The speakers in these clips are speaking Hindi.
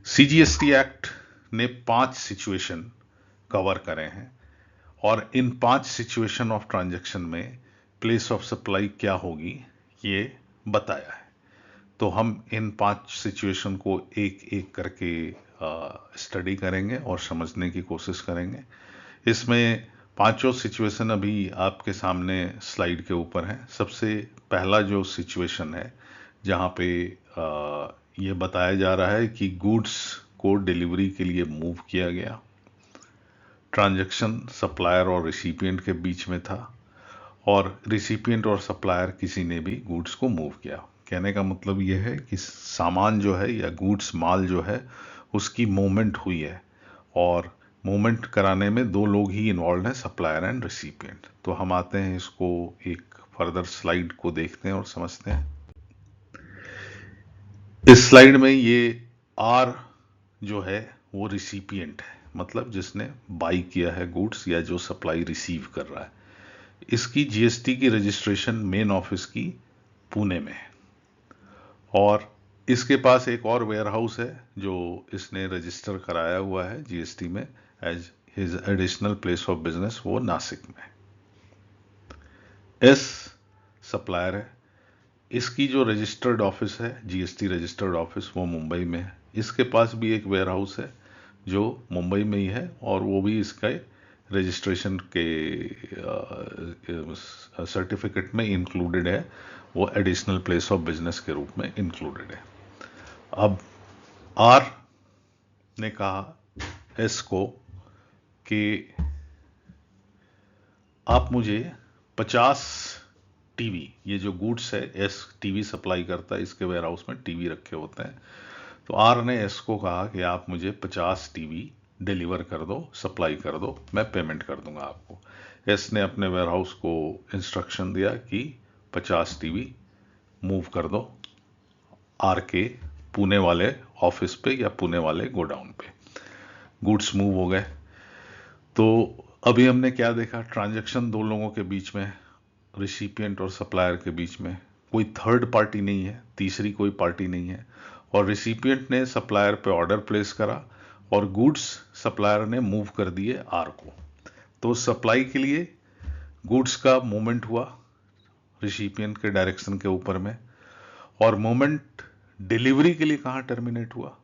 सीजीएसटी एक्ट ने 5 सिचुएशन कवर करे हैं और इन 5 सिचुएशन ऑफ ट्रांजैक्शन में प्लेस ऑफ सप्लाई क्या होगी ये बताया है। तो हम इन 5 सिचुएशन को एक एक करके स्टडी करेंगे और समझने की कोशिश करेंगे। इसमें पांचों सिचुएशन अभी आपके सामने स्लाइड के ऊपर है। सबसे पहला जो सिचुएशन है जहां पे ये बताया जा रहा है कि गुड्स को डिलीवरी के लिए मूव किया गया, ट्रांजैक्शन सप्लायर और रिसिपिएंट के बीच में था और रिसिपिएंट और सप्लायर किसी ने भी गुड्स को मूव किया। कहने का मतलब यह है कि सामान जो है या गुड्स माल जो है उसकी मूवमेंट हुई है और मूवमेंट कराने में 2 लोग ही इन्वॉल्व हैं, सप्लायर एंड रिसिपिएंट। तो हम आते हैं इसको एक फर्दर स्लाइड को देखते हैं और समझते हैं। इस स्लाइड में ये आर जो है वो रिसिपिएंट है, मतलब जिसने बाई किया है गुड्स या जो सप्लाई रिसीव कर रहा है। इसकी जीएसटी की रजिस्ट्रेशन मेन ऑफिस की पुणे में है और इसके पास एक और वेयर हाउस है जो इसने रजिस्टर कराया हुआ है जीएसटी में as his additional place of business, वो नासिक में। एस सप्लायर है, इसकी जो रजिस्टर्ड ऑफिस है जीएसटी रजिस्टर्ड ऑफिस वो मुंबई में है। इसके पास भी एक वेयर हाउस है जो मुंबई में ही है और वो भी इसका रजिस्ट्रेशन के सर्टिफिकेट में इंक्लूडेड है, वो एडिशनल प्लेस ऑफ बिजनेस के रूप में इंक्लूडेड है। अब आर ने कहा एस को कि आप मुझे 50 टीवी, ये जो गुड्स है एस टीवी सप्लाई करता है, इसके वेयर हाउस में टीवी रखे होते हैं। तो आर ने एस को कहा कि आप मुझे 50 टीवी डिलीवर कर दो, सप्लाई कर दो, मैं पेमेंट कर दूंगा आपको। एस ने अपने वेयर हाउस को इंस्ट्रक्शन दिया कि 50 टीवी मूव कर दो आर के पुणे वाले ऑफिस पे या पुणे वाले गोडाउन पे। गुड्स मूव हो गए। तो अभी हमने क्या देखा, ट्रांजैक्शन 2 लोगों के बीच में, रिसिपिएंट और सप्लायर के बीच में, कोई थर्ड पार्टी नहीं है, तीसरी कोई पार्टी नहीं है और रिसिपिएंट ने सप्लायर पे ऑर्डर प्लेस करा और गुड्स सप्लायर ने मूव कर दिए आर को। तो सप्लाई के लिए गुड्स का मूवमेंट हुआ रिसिपिएंट के डायरेक्शन के ऊपर में और मूवमेंट डिलीवरी के लिए कहां टर्मिनेट हुआ,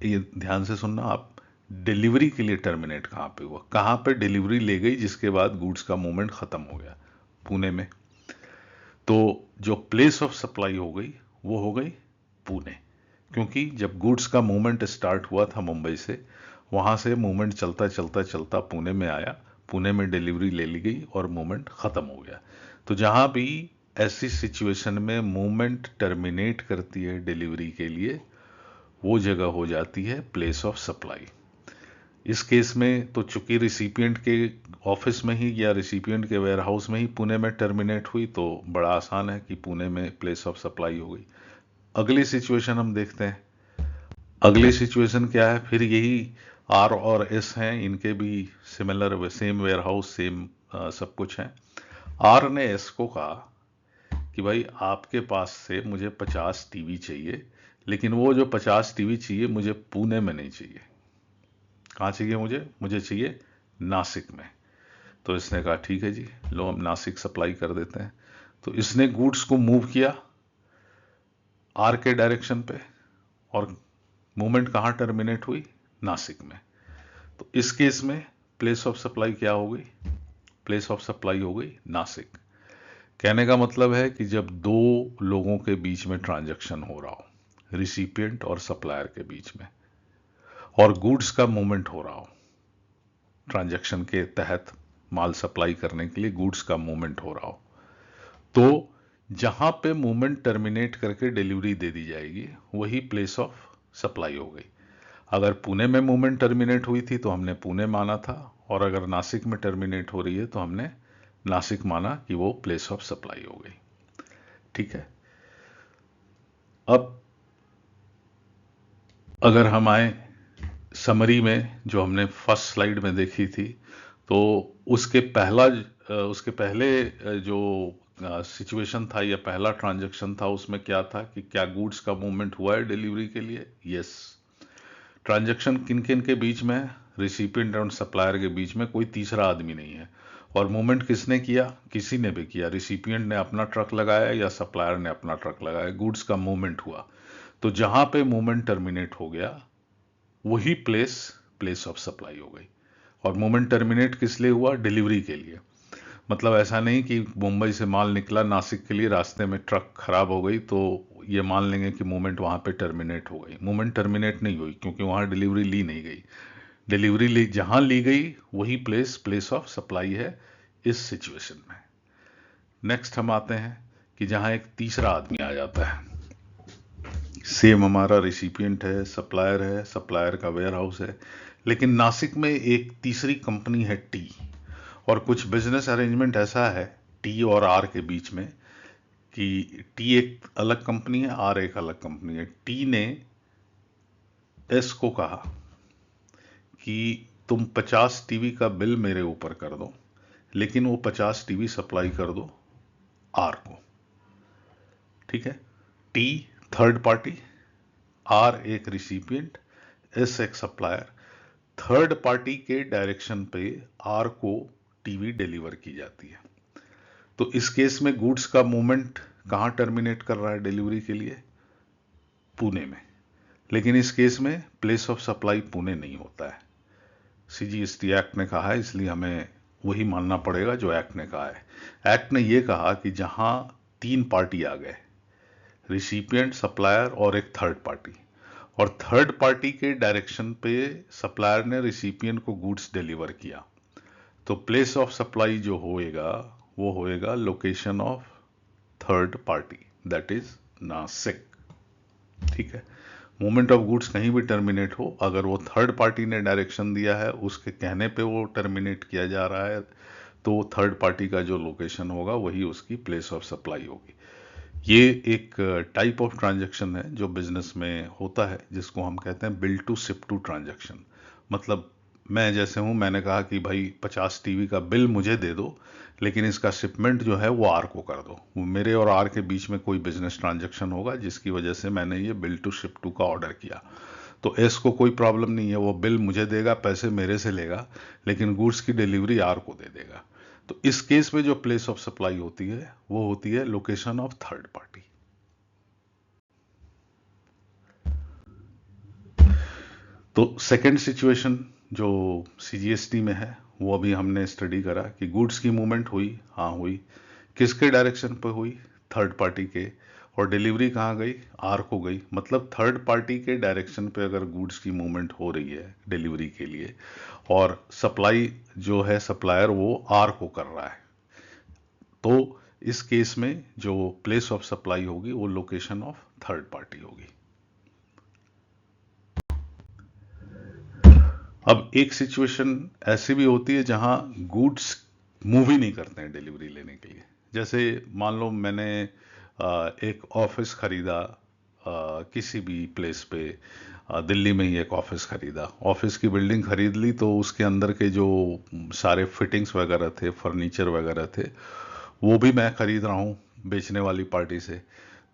ये ध्यान से सुनना आप। डिलीवरी के लिए टर्मिनेट कहां पे हुआ, कहां पे डिलीवरी ले गई जिसके बाद गुड्स का मूवमेंट खत्म हो गया, पुणे में। तो जो प्लेस ऑफ सप्लाई हो गई वो हो गई पुणे, क्योंकि जब गुड्स का मूवमेंट स्टार्ट हुआ था मुंबई से, वहां से मूवमेंट चलता चलता चलता पुणे में आया, पुणे में डिलीवरी ले ली गई और मूवमेंट खत्म हो गया। तो जहां भी ऐसी सिचुएशन में मूवमेंट टर्मिनेट करती है डिलीवरी के लिए, वो जगह हो जाती है प्लेस ऑफ सप्लाई। इस केस में तो चूंकि रिसिपिएंट के ऑफिस में ही या रिसिपिएंट के वेयर हाउस में ही पुणे में टर्मिनेट हुई, तो बड़ा आसान है कि पुणे में प्लेस ऑफ सप्लाई हो गई। अगली सिचुएशन हम देखते हैं। अगली सिचुएशन क्या है, फिर यही आर और एस हैं, इनके भी similar same warehouse same सब कुछ है। आर ने एस को कहा कि भाई आपके पास से मुझे 50 टीवी चाहिए, लेकिन वो जो 50 टीवी चाहिए मुझे पुणे में नहीं चाहिए। कहाँ चाहिए मुझे चाहिए नासिक में। तो इसने कहा ठीक है जी, लो हम नासिक सप्लाई कर देते हैं। तो इसने गुड्स को मूव किया आर के डायरेक्शन पे और मूवमेंट कहाँ टर्मिनेट हुई, नासिक में। तो इस केस में प्लेस ऑफ सप्लाई क्या हो गई, प्लेस ऑफ सप्लाई हो गई नासिक। कहने का मतलब है कि जब 2 लोगों के बीच में ट्रांजैक्शन हो रहा हो, रिसिपिएंट और सप्लायर के बीच में, और गुड्स का मूवमेंट हो रहा हो, ट्रांजैक्शन के तहत माल सप्लाई करने के लिए गुड्स का मूवमेंट हो रहा हो, तो जहां पे मूवमेंट टर्मिनेट करके डिलीवरी दे दी जाएगी वही प्लेस ऑफ सप्लाई हो गई। अगर पुणे में मूवमेंट टर्मिनेट हुई थी तो हमने पुणे माना था, और अगर नासिक में टर्मिनेट हो रही है तो हमने नासिक माना कि वो प्लेस ऑफ सप्लाई हो गई। ठीक है। अब अगर हम आए समरी में, जो हमने फर्स्ट स्लाइड में देखी थी, तो उसके पहले जो सिचुएशन था या पहला ट्रांजैक्शन था, उसमें क्या था कि क्या गुड्स का मूवमेंट हुआ है डिलीवरी के लिए, यस। ट्रांजैक्शन किन किन के बीच में? रिसिपिएंट और सप्लायर के बीच में, कोई तीसरा आदमी नहीं है। और मूवमेंट किसने किया? किसी ने भी किया। रिसिपिएंट ने अपना ट्रक लगाया या सप्लायर ने अपना ट्रक लगाया, गुड्स का मूवमेंट हुआ। तो जहां पे मूवमेंट टर्मिनेट हो गया वही प्लेस ऑफ सप्लाई हो गई। और मूवमेंट टर्मिनेट किस लिए हुआ? डिलीवरी के लिए। मतलब ऐसा नहीं कि मुंबई से माल निकला नासिक के लिए, रास्ते में ट्रक खराब हो गई तो ये मान लेंगे कि मूवमेंट वहां पे टर्मिनेट हो गई। मूवमेंट टर्मिनेट नहीं हुई, क्योंकि वहां डिलीवरी ली नहीं गई। डिलीवरी जहां ली गई वही प्लेस ऑफ सप्लाई है इस सिचुएशन में। नेक्स्ट हम आते हैं कि जहां एक तीसरा आदमी आ जाता है। सेम हमारा रिसिपिएंट है, सप्लायर का वेयर हाउस है, लेकिन नासिक में एक तीसरी कंपनी है टी। और कुछ बिजनेस अरेंजमेंट ऐसा है टी और आर के बीच में कि टी एक अलग कंपनी है, आर एक अलग कंपनी है। टी ने एस को कहा कि तुम 50 टीवी का बिल मेरे ऊपर कर दो, लेकिन वो 50 टीवी सप्लाई कर दो आर को। ठीक है, टी थर्ड पार्टी, आर एक रिसिपिएंट, एस एक सप्लायर। थर्ड पार्टी के डायरेक्शन पे आर को टीवी डिलीवर की जाती है। तो इस केस में गुड्स का मूवमेंट कहां टर्मिनेट कर रहा है डिलीवरी के लिए? पुणे में। लेकिन इस केस में प्लेस ऑफ सप्लाई पुणे नहीं होता है। सीजीएसटी एक्ट ने कहा है, इसलिए हमें वही मानना पड़ेगा जो एक्ट ने कहा है। एक्ट ने यह कहा कि जहां 3 पार्टी आ गए, रिसिपिएंट, सप्लायर और एक थर्ड पार्टी, और थर्ड पार्टी के डायरेक्शन पे सप्लायर ने रिसिपिएंट को गुड्स डिलीवर किया, तो प्लेस ऑफ सप्लाई जो होएगा वो होएगा location of third party, that is Nashik. ठीक है, मूवमेंट ऑफ गुड्स कहीं भी टर्मिनेट हो, अगर वो थर्ड पार्टी ने डायरेक्शन दिया है, उसके कहने पे वो टर्मिनेट किया जा रहा है, तो थर्ड पार्टी का जो लोकेशन होगा वही उसकी प्लेस ऑफ सप्लाई होगी। ये एक टाइप ऑफ ट्रांजैक्शन है जो बिजनेस में होता है, जिसको हम कहते हैं bill to ship to transaction. मतलब मैं जैसे हूं, मैंने कहा कि भाई 50 टीवी का बिल मुझे दे दो, लेकिन इसका शिपमेंट जो है वो आर को कर दो। वो मेरे और आर के बीच में कोई बिजनेस ट्रांजैक्शन होगा जिसकी वजह से मैंने ये बिल टू शिप टू का ऑर्डर किया। तो एस को कोई प्रॉब्लम नहीं है, वो बिल मुझे देगा, पैसे मेरे से लेगा, लेकिन गुड्स की डिलीवरी आर को दे देगा। तो इस केस में जो प्लेस ऑफ सप्लाई होती है वो होती है लोकेशन ऑफ थर्ड पार्टी। तो सेकंड सिचुएशन जो सीजीएसटी में है वो अभी हमने स्टडी करा कि गुड्स की मूवमेंट हुई, हाँ हुई, किसके डायरेक्शन पे हुई? थर्ड पार्टी के। और डिलीवरी कहाँ गई? आर को गई। मतलब थर्ड पार्टी के डायरेक्शन पे अगर गुड्स की मूवमेंट हो रही है डिलीवरी के लिए, और सप्लाई जो है सप्लायर वो आर को कर रहा है, तो इस केस में जो प्लेस ऑफ सप्लाई होगी वो लोकेशन ऑफ थर्ड पार्टी होगी। अब एक सिचुएशन ऐसी भी होती है जहां गुड्स मूव ही नहीं करते हैं डिलीवरी लेने के लिए। जैसे मान लो मैंने एक ऑफिस खरीदा किसी भी प्लेस पे, दिल्ली में ही एक ऑफिस खरीदा, ऑफिस की बिल्डिंग खरीद ली, तो उसके अंदर के जो सारे फिटिंग्स वगैरह थे, फर्नीचर वगैरह थे, वो भी मैं खरीद रहा हूँ बेचने वाली पार्टी से।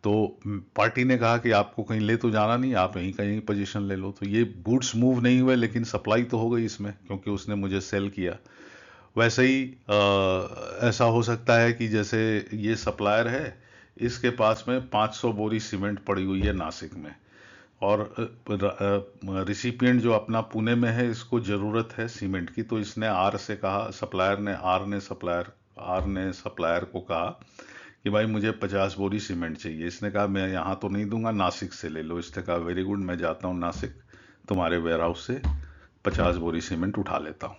तो पार्टी ने कहा कि आपको कहीं ले तो जाना नहीं, आप यहीं कहीं पोजीशन ले लो। तो ये गुड्स मूव नहीं हुए, लेकिन सप्लाई तो हो गई इसमें, क्योंकि उसने मुझे सेल किया। वैसे ही ऐसा हो सकता है कि जैसे ये सप्लायर है, इसके पास में 500 बोरी सीमेंट पड़ी हुई है नासिक में, और रिसिपिएंट जो अपना पुणे में है, इसको जरूरत है सीमेंट की, तो इसने आर से कहा, आर ने सप्लायर को कहा कि भाई मुझे 50 बोरी सीमेंट चाहिए। इसने कहा मैं यहाँ तो नहीं दूंगा, नासिक से ले लो। इसने कहा वेरी गुड, मैं जाता हूँ नासिक, तुम्हारे वेयर हाउस से 50 बोरी सीमेंट उठा लेता हूँ।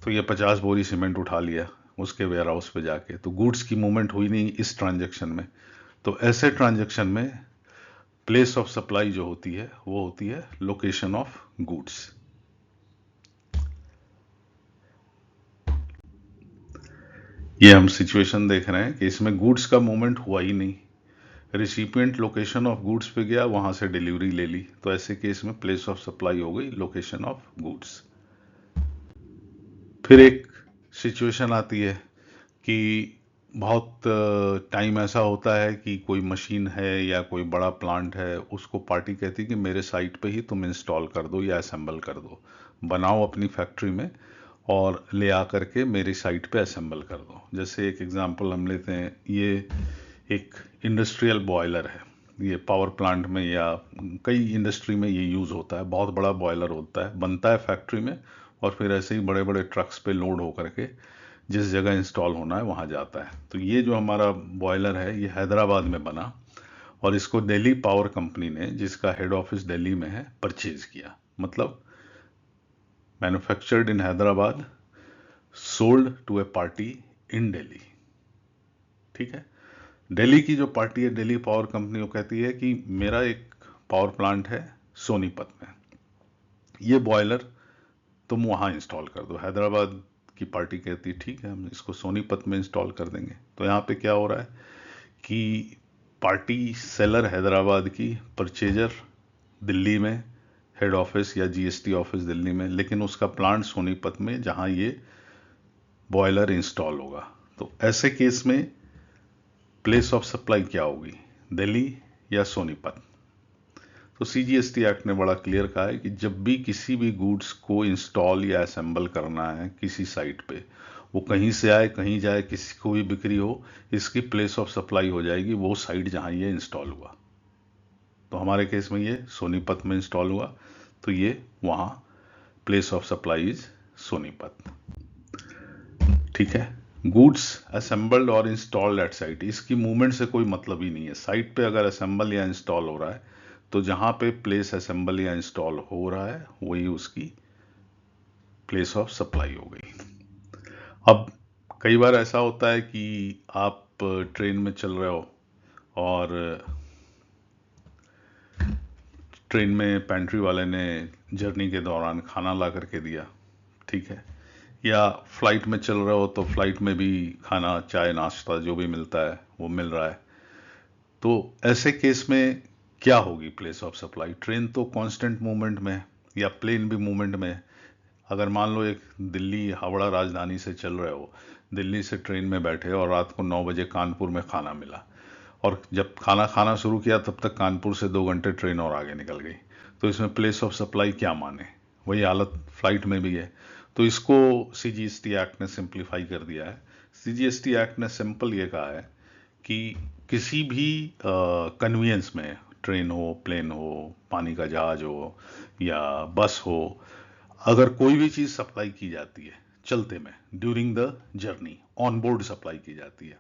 तो ये 50 बोरी सीमेंट उठा लिया उसके वेयर हाउस पे जाके, तो गुड्स की मूवमेंट हुई नहीं इस ट्रांजेक्शन में। तो ऐसे ट्रांजेक्शन में प्लेस ऑफ सप्लाई जो होती है वो होती है लोकेशन ऑफ गुड्स। ये हम सिचुएशन देख रहे हैं कि इसमें गुड्स का मूवमेंट हुआ ही नहीं, रिसिपिएंट लोकेशन ऑफ गुड्स पे गया, वहां से डिलीवरी ले ली, तो ऐसे केस में प्लेस ऑफ सप्लाई हो गई लोकेशन ऑफ गुड्स। फिर एक सिचुएशन आती है कि बहुत टाइम ऐसा होता है कि कोई मशीन है या कोई बड़ा प्लांट है, उसको पार्टी कहती है कि मेरे साइट पे ही तुम इंस्टॉल कर दो या असेंबल कर दो, बनाओ अपनी फैक्ट्री में और ले आ करके मेरी साइट पे असेंबल कर दो। जैसे एक एग्जांपल हम लेते हैं, ये एक इंडस्ट्रियल बॉयलर है, ये पावर प्लांट में या कई इंडस्ट्री में ये यूज़ होता है। बहुत बड़ा बॉयलर होता है, बनता है फैक्ट्री में और फिर ऐसे ही बड़े बड़े ट्रक्स पे लोड होकर के जिस जगह इंस्टॉल होना है वहाँ जाता है। तो ये जो हमारा बॉयलर है ये हैदराबाद में बना और इसको दिल्ली पावर कंपनी ने, जिसका हेड ऑफिस दिल्ली में है, परचेज किया। मतलब manufactured in Hyderabad, sold to a party in Delhi. ठीक है। दिल्ली की जो पार्टी है, दिल्ली पावर कंपनी, वो कहती है कि मेरा एक पावर प्लांट है सोनीपत में, ये बॉयलर तुम वहाँ इंस्टॉल कर दो। हैदराबाद की पार्टी कहती है ठीक है, हम इसको सोनीपत में इंस्टॉल कर देंगे। तो यहाँ पे क्या हो रहा है कि पार्टी सेलर हैदराबाद की, परचेजर दिल्ली में, हेड ऑफिस या जीएसटी ऑफिस दिल्ली में, लेकिन उसका प्लांट सोनीपत में जहाँ ये बॉयलर इंस्टॉल होगा। तो ऐसे केस में प्लेस ऑफ सप्लाई क्या होगी, दिल्ली या सोनीपत? तो सीजीएसटी एक्ट ने बड़ा क्लियर कहा है कि जब भी किसी भी गुड्स को इंस्टॉल या असेंबल करना है किसी साइट पे, वो कहीं से आए कहीं जाए, किसी को भी बिक्री हो, इसकी प्लेस ऑफ सप्लाई हो जाएगी वो साइट जहां ये इंस्टॉल हुआ। तो हमारे केस में ये सोनीपत में इंस्टॉल हुआ, तो ये वहां place of supply is Sonipat. ठीक है। गुड्स असेंबल्ड और इंस्टॉल्ड एट साइट, इसकी मूवमेंट से कोई मतलब ही नहीं है। साइट पे अगर असेंबल या इंस्टॉल हो रहा है तो जहां पे प्लेस असेंबल या इंस्टॉल हो रहा है वही उसकी प्लेस ऑफ सप्लाई हो गई। अब कई बार ऐसा होता है कि आप ट्रेन में चल रहे हो और ट्रेन में पेंट्री वाले ने जर्नी के दौरान खाना ला करके दिया। ठीक है। या फ्लाइट में चल रहे हो तो फ्लाइट में भी खाना, चाय, नाश्ता जो भी मिलता है वो मिल रहा है। तो ऐसे केस में क्या होगी प्लेस ऑफ सप्लाई? ट्रेन तो कांस्टेंट मूवमेंट में है या प्लेन भी मूवमेंट में है। अगर मान लो एक दिल्ली हावड़ा राजधानी से चल रहे हो, दिल्ली से ट्रेन में बैठे और रात को 9 बजे कानपुर में खाना मिला और जब खाना खाना शुरू किया तब तक कानपुर से 2 घंटे ट्रेन और आगे निकल गई, तो इसमें प्लेस ऑफ सप्लाई क्या माने? वही हालत फ्लाइट में भी है। तो इसको सीजीएसटी एक्ट ने सिंप्लीफाई कर दिया है। सीजीएसटी एक्ट ने सिंपल ये कहा है कि किसी भी कन्वीनियंस में, ट्रेन हो, प्लेन हो, पानी का जहाज हो या बस हो, अगर कोई भी चीज सप्लाई की जाती है चलते में, during the journey, on board supply की जाती है,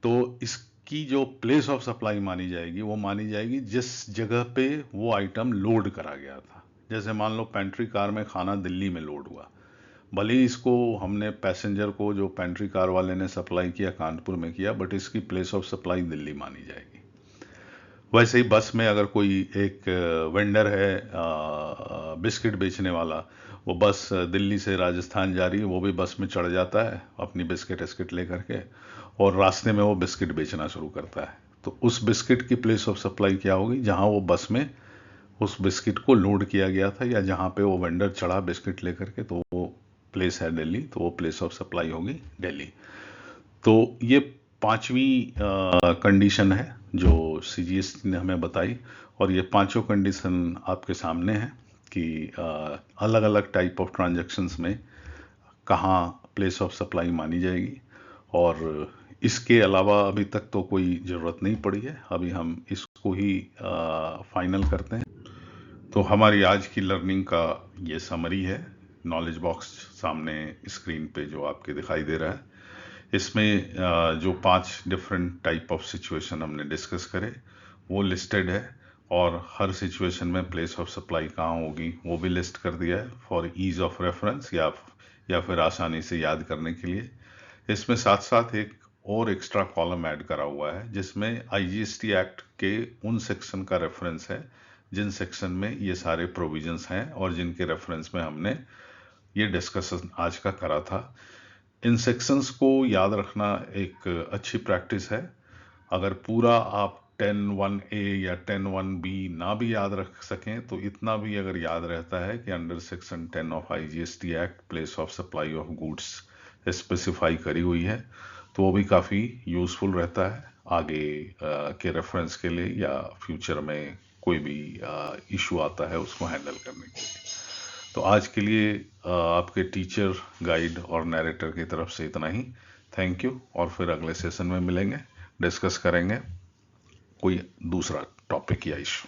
तो इसकी जो प्लेस ऑफ सप्लाई मानी जाएगी वो मानी जाएगी जिस जगह पे वो आइटम लोड करा गया था। जैसे मान लो पेंट्री कार में खाना दिल्ली में लोड हुआ, भले ही इसको हमने पैसेंजर को, जो पेंट्री कार वाले ने सप्लाई किया, कानपुर में किया, बट इसकी प्लेस ऑफ सप्लाई दिल्ली मानी जाएगी। वैसे ही बस में अगर कोई एक वेंडर है, बिस्किट बेचने वाला, वो बस दिल्ली से राजस्थान जा रही है, वो भी बस में चढ़ जाता है अपनी बिस्किट एस्किट लेकर के और रास्ते में वो बिस्किट बेचना शुरू करता है। तो उस बिस्किट की प्लेस ऑफ सप्लाई क्या होगी? जहां वो बस में उस बिस्किट को लोड किया गया था या जहां पे वो वेंडर चढ़ा बिस्किट लेकर के, तो वो प्लेस है दिल्ली, तो वो प्लेस ऑफ सप्लाई होगी दिल्ली। तो ये पांचवी कंडीशन है जो सीजीएसटी ने हमें बताई और ये पांचों कंडीशन आपके सामने है कि अलग अलग टाइप ऑफ ट्रांजैक्शंस में कहाँ प्लेस ऑफ सप्लाई मानी जाएगी। और इसके अलावा अभी तक तो कोई ज़रूरत नहीं पड़ी है, अभी हम इसको ही फाइनल करते हैं। तो हमारी आज की लर्निंग का ये समरी है। नॉलेज बॉक्स सामने स्क्रीन पे जो आपके दिखाई दे रहा है, इसमें जो 5 डिफरेंट टाइप ऑफ सिचुएशन हमने डिस्कस करे वो लिस्टेड है और हर सिचुएशन में प्लेस ऑफ सप्लाई कहाँ होगी वो भी लिस्ट कर दिया है फॉर ईज ऑफ रेफरेंस या फिर आसानी से याद करने के लिए। इसमें साथ साथ एक और एक्स्ट्रा कॉलम ऐड करा हुआ है जिसमें आईजीएसटी एक्ट के उन सेक्शन का रेफरेंस है जिन सेक्शन में ये सारे प्रोविजंस हैं और जिनके रेफरेंस में हमने ये डिस्कशन आज का करा था। इन सेक्शंस को याद रखना एक अच्छी प्रैक्टिस है। अगर पूरा आप 10(1)A या 10(1)B ना भी याद रख सकें तो इतना भी अगर याद रहता है कि under section 10 of IGST act place of supply of goods specify करी हुई है, तो वो भी काफ़ी यूज़फुल रहता है आगे के रेफरेंस के लिए, या फ्यूचर में कोई भी इशू आता है उसको हैंडल करने के लिए। तो आज के लिए आपके टीचर, गाइड और नैरेटर की तरफ से इतना ही। थैंक यू, और फिर अगले सेशन में मिलेंगे, डिस्कस करेंगे कोई दूसरा टॉपिक या इशू।